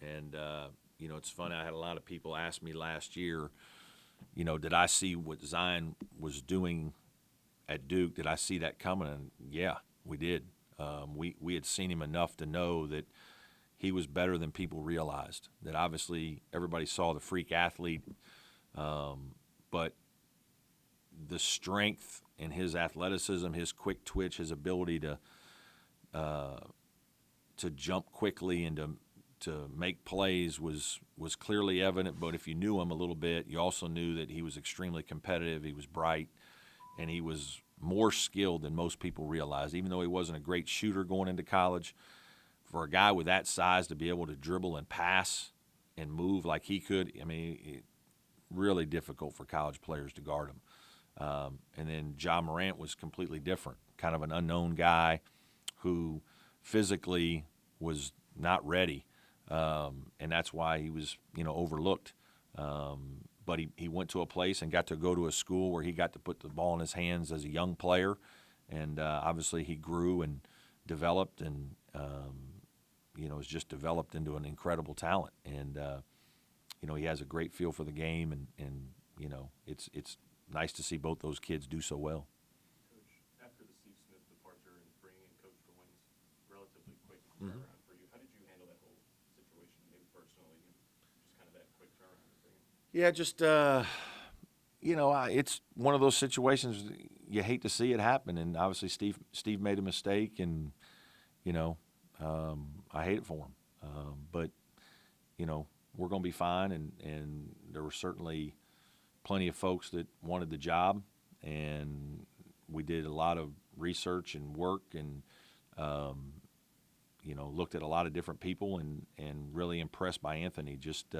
And, it's funny. I had a lot of people ask me last year, did I see what Zion was doing at Duke? Did I see that coming? And yeah, we did. We had seen him enough to know that he was better than people realized. That obviously everybody saw the freak athlete, but the strength and his athleticism, his quick twitch, his ability to jump quickly and to make plays was clearly evident. But if you knew him a little bit, you also knew that he was extremely competitive. He was bright, and he was more skilled than most people realized. Even though he wasn't a great shooter going into college, for a guy with that size to be able to dribble and pass and move like he could, I mean, really difficult for college players to guard him. And then Ja Morant was completely different, kind of an unknown guy who physically was not ready, and that's why he was, overlooked. But he went to a place and got to go to a school where he got to put the ball in his hands as a young player, and obviously he grew and developed and has just developed into an incredible talent. And he has a great feel for the game, and it's nice to see both those kids do so well. Coach, after the Steve Smith departure and bringing in Coach Goins, relatively quick Mm-hmm. turnaround for you, how did you handle that whole situation, maybe personally, and just kind of that quick turnaround to bring in? Yeah, just it's one of those situations you hate to see it happen, and obviously Steve made a mistake, and I hate it for him. But we're going to be fine, and there were certainly plenty of folks that wanted the job, and we did a lot of research and work, and looked at a lot of different people, and really impressed by Anthony. Just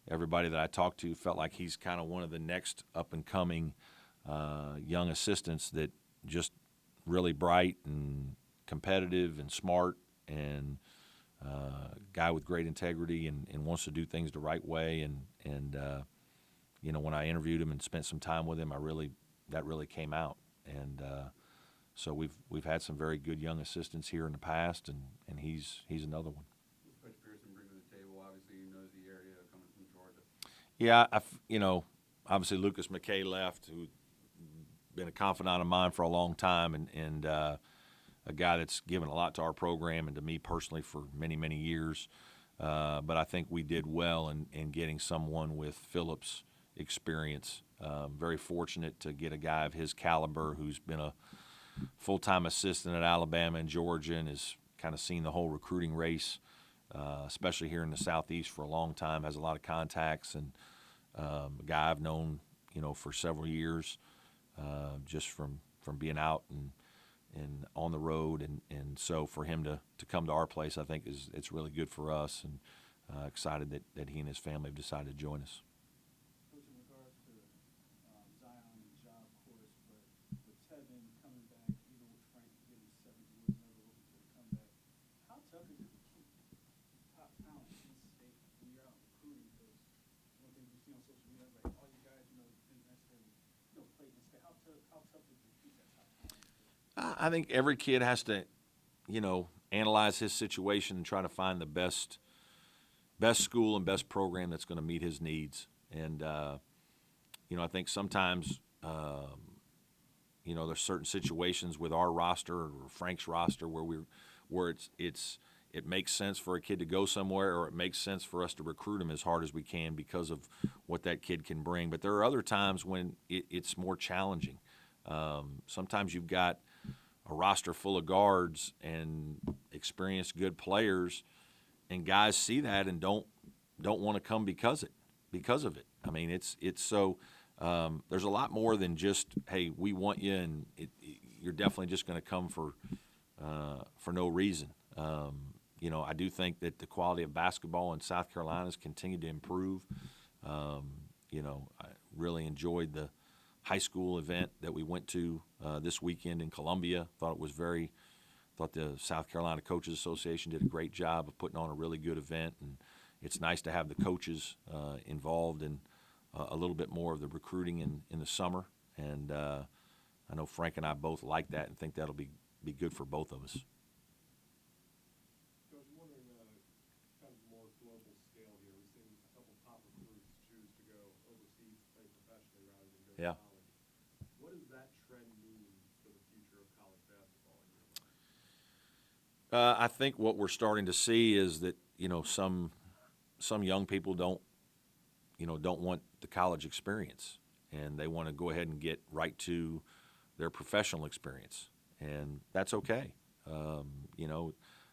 everybody that I talked to felt like he's kind of one of the next up and coming young assistants that just really bright and competitive and smart, and guy with great integrity, and wants to do things the right way. And when I interviewed him and spent some time with him, that really came out. And so we've had some very good young assistants here in the past, and he's another one. What's Coach Pearson bring to the table? Obviously, he knows the area coming from Georgia. Yeah, obviously Lucas McKay left, who's been a confidant of mine for a long time, and a guy that's given a lot to our program and to me personally for many, many years. But I think we did well in getting someone with Phillips' experience. Very fortunate to get a guy of his caliber who's been a full-time assistant at Alabama and Georgia and has kind of seen the whole recruiting race, especially here in the Southeast for a long time, has a lot of contacts, and a guy I've known, for several years, just from being out and on the road, and so for him to come to our place, I think it's really good for us, and excited that he and his family have decided to join us. Coach, in regards to Zion and Ja, of course, but with Tevin coming back, even with Frank getting 7 years, never looking for the comeback, how tough is it to keep top talent in the state when you're out recruiting? Because one thing we see on social media is like all you guys, didn't necessarily, play in the state. How tough is it to keep that top talent? I think every kid has to, analyze his situation and try to find the best school and best program that's going to meet his needs. And I think sometimes there's certain situations with our roster or Frank's roster where it makes sense for a kid to go somewhere, or it makes sense for us to recruit him as hard as we can because of what that kid can bring. But there are other times when it's more challenging. Sometimes you've got a roster full of guards and experienced good players, and guys see that and don't want to come because of it. I mean, it's so there's a lot more than just, hey, we want you, and you're definitely just going to come for no reason. I do think that the quality of basketball in South Carolina has continued to improve. I really enjoyed the high school event that we went to this weekend in Columbia. Thought the South Carolina Coaches Association did a great job of putting on a really good event, and it's nice to have the coaches involved in a little bit more of the recruiting in the summer. And I know Frank and I both like that and think that'll be good for both of us. Coach, I'm wondering, kind of more scale here. We've seen a couple top recruits choose to go overseas to play professionally rather than go Yeah. to college. What does that trend mean for the future of college basketball in your mind? I think what we're starting to see is that some young people don't want the college experience, and they want to go ahead and get right to their professional experience, and that's okay.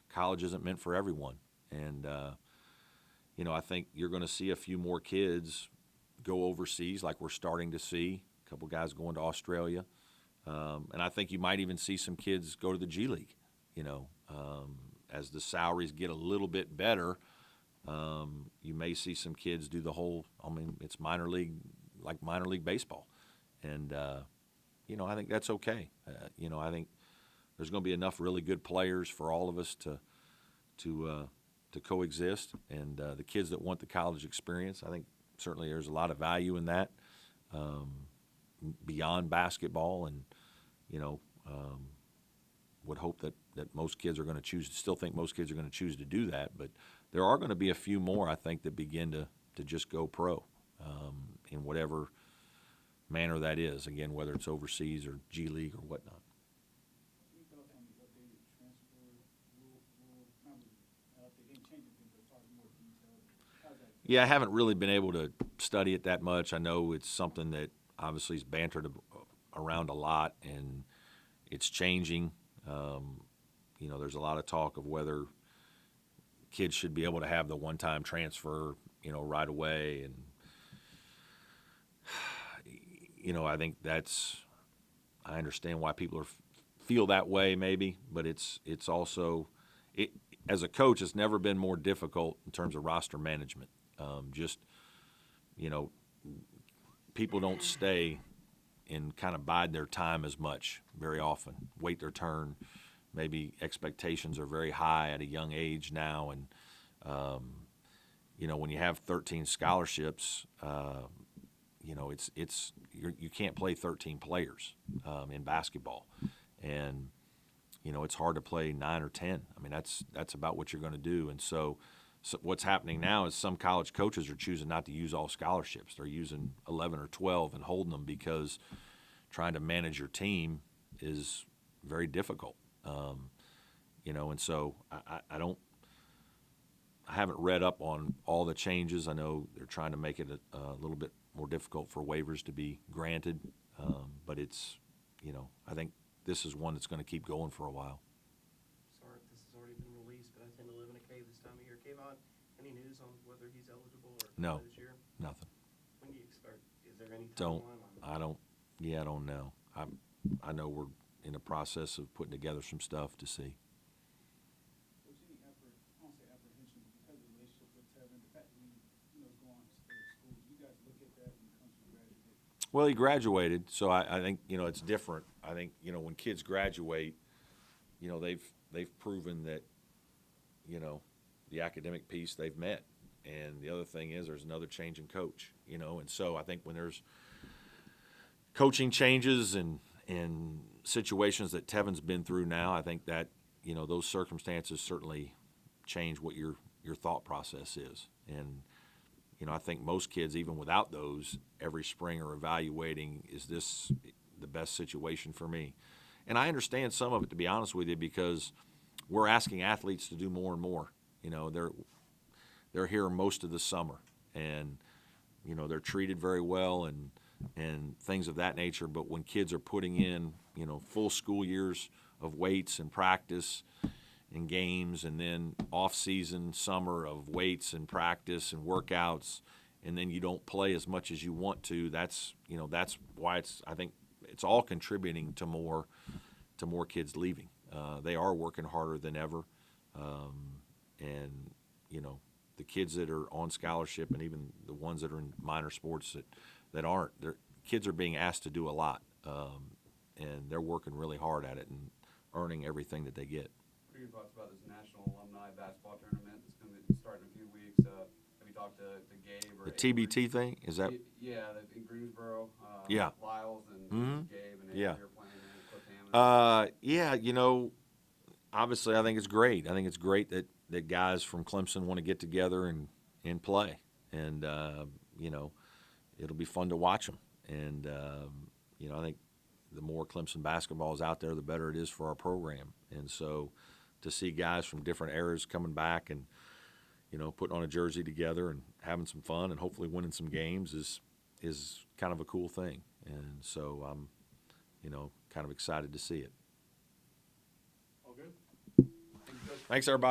College isn't meant for everyone, and I think you're going to see a few more kids go overseas, like we're starting to see a couple guys going to Australia, and I think you might even see some kids go to the G League. As the salaries get a little bit better, you may see some kids do the whole. I mean, it's minor league baseball, and I think that's okay. I think there's going to be enough really good players for all of us to coexist, and the kids that want the college experience, I think certainly there's a lot of value in that beyond basketball, and would hope that most kids are going to choose. Still think most kids are going to choose to do that, but there are going to be a few more, I think, that begin to just go pro in whatever manner that is. Again, whether it's overseas or G League or whatnot. Any thoughts on the updated transfer rule? They didn't change anything, but talk more detailed. How's that? Yeah, I haven't really been able to study it that much. I know it's something that obviously is bantered around a lot, and it's changing. There's a lot of talk of whether kids should be able to have the one-time transfer, right away, and I think I understand why people feel that way, maybe, but it's also as a coach, it's never been more difficult in terms of roster management. People don't stay and kind of bide their time as much very often, wait their turn. Maybe expectations are very high at a young age now, and when you have 13 scholarships, you can't play 13 players in basketball, and it's hard to play 9 or 10. I mean, that's about what you're going to do, and so what's happening now is some college coaches are choosing not to use all scholarships. They're using 11 or 12 and holding them because trying to manage your team is very difficult. And so I haven't read up on all the changes. I know they're trying to make it a little bit more difficult for waivers to be granted, but it's, I think this is one that's going to keep going for a while. Sorry if this has already been released, but I tend to live in a cave this time of year. Kayvon, any news on whether he's eligible or No. this year? Nothing. When do you expect? Is there any Don't. timeline on I don't know. I know we're in the process of putting together some stuff to see. Was any effort, I won't say apprehension, because of the relationship with Tevin, the fact that he, is going on to stay at school, do you guys look at that when it comes to graduating? Well, he graduated, so I think it's different. I think when kids graduate, they've proven that the academic piece they've met, and the other thing is there's another change in coach, and so I think when there's coaching changes and situations that Tevin's been through now, I think that those circumstances certainly change what your thought process is, and I think most kids, even without those, every spring are evaluating, is this the best situation for me? And I understand some of it, to be honest with you, because we're asking athletes to do more and more. They're here most of the summer, and they're treated very well and things of that nature. But when kids are putting in full school years of weights and practice and games, and then off-season summer of weights and practice and workouts, and then you don't play as much as you want to, that's why I think it's all contributing to more kids leaving. They are working harder than ever, and the kids that are on scholarship, and even the ones that are in minor sports that aren't, kids are being asked to do a lot, and they're working really hard at it and earning everything that they get. What are your thoughts about this National Alumni Basketball Tournament that's going to be starting in a few weeks? Have you talked to Gabe or The TBT thing, is that? Yeah, in Greensboro. Yeah. Lyles and Mhm. Gabe and Yeah. Avery are playing in Cliff Hammond. Yeah, obviously I think it's great. I think it's great that guys from Clemson want to get together in play, and you know, it'll be fun to watch them. And you know, I think the more Clemson basketball is out there, the better it is for our program. And so, to see guys from different eras coming back and, you know, putting on a jersey together and having some fun and hopefully winning some games is kind of a cool thing. And so I'm, you know, kind of excited to see it. All good? Thanks, everybody.